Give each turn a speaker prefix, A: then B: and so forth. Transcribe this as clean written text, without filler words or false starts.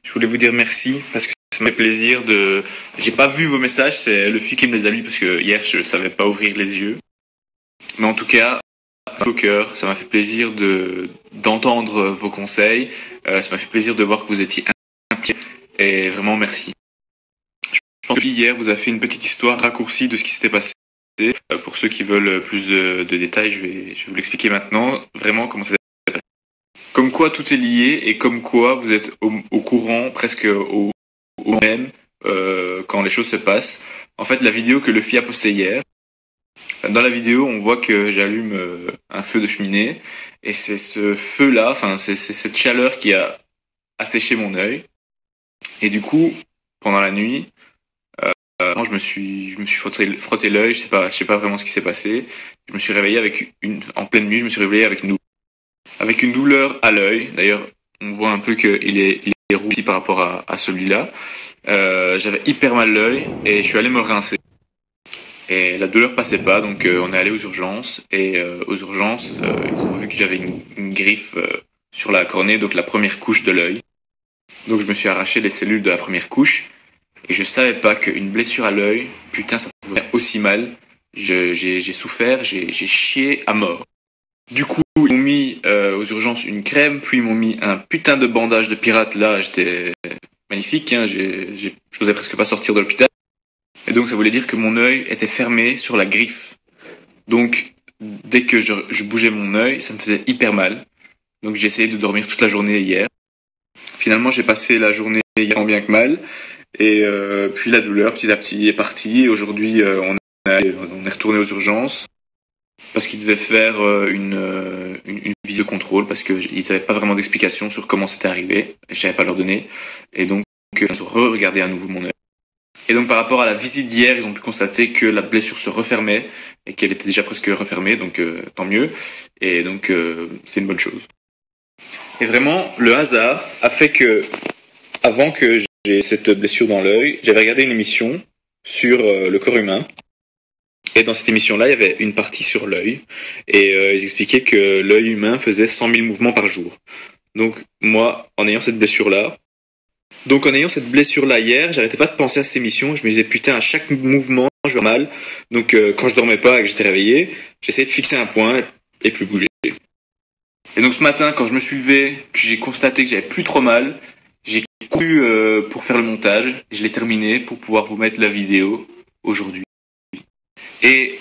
A: Je voulais vous dire merci parce que ça m'a fait plaisir de... J'ai pas vu vos messages, c'est le fille qui me les a lus parce que hier je savais pas ouvrir les yeux. Mais en tout cas, au cœur, ça m'a fait plaisir d'entendre vos conseils. Ça m'a fait plaisir de voir que vous étiez impliqués et vraiment merci. Je pense que hier vous avez fait une petite histoire raccourcie de ce qui s'était passé. Pour ceux qui veulent plus de détails, je vais vous l'expliquer maintenant. Vraiment comment ça s'est passé. Comme quoi tout est lié et comme quoi vous êtes au courant presque au même quand les choses se passent. En fait, la vidéo que le fille a postée hier, dans la vidéo, on voit que j'allume un feu de cheminée et c'est ce feu-là, enfin c'est cette chaleur qui a asséché mon œil. Et du coup, pendant la nuit, je me suis frotté l'œil. Je sais pas vraiment ce qui s'est passé. Je me suis réveillé en pleine nuit, je me suis réveillé avec une douleur à l'œil. D'ailleurs, on voit un peu qu'il est rougi par rapport à celui-là. J'avais hyper mal l'œil et je suis allé me rincer. Et la douleur passait pas, donc on est allé aux urgences. Et aux urgences, ils ont vu que j'avais une griffe sur la cornée, donc la première couche de l'œil. Donc je me suis arraché les cellules de la première couche. Et je savais pas qu'une blessure à l'œil, putain, ça pouvait faire aussi mal. J'ai souffert, j'ai chié à mort. Du coup, ils m'ont mis aux urgences une crème, puis ils m'ont mis un putain de bandage de pirate. Là, j'étais magnifique, hein, j'osais presque pas sortir de l'hôpital. Et donc ça voulait dire que mon œil était fermé sur la griffe. Donc dès que je bougeais mon œil, ça me faisait hyper mal. Donc j'ai essayé de dormir toute la journée hier. Finalement j'ai passé la journée hier tant bien que mal. Et puis la douleur petit à petit est partie. Et aujourd'hui on est retourné aux urgences parce qu'ils devaient faire une visite de contrôle parce qu'ils n'avaient pas vraiment d'explication sur comment c'était arrivé. Je savais pas leur donner. Et donc ils ont re-regardé à nouveau mon œil. Et donc par rapport à la visite d'hier, ils ont pu constater que la blessure se refermait et qu'elle était déjà presque refermée, donc tant mieux. Et donc c'est une bonne chose. Et vraiment, le hasard a fait que, avant que j'ai cette blessure dans l'œil, j'avais regardé une émission sur le corps humain. Et dans cette émission-là, il y avait une partie sur l'œil. Et ils expliquaient que l'œil humain faisait 100 000 mouvements par jour. Donc moi, en ayant cette blessure-là hier, j'arrêtais pas de penser à cette émission. Je me disais putain, à chaque mouvement, je vais mal. Donc quand je dormais pas et que j'étais réveillé, j'essayais de fixer un point et plus bouger. Et donc ce matin, quand je me suis levé, que j'ai constaté que j'avais plus trop mal, j'ai couru pour faire le montage. Je l'ai terminé pour pouvoir vous mettre la vidéo aujourd'hui. Et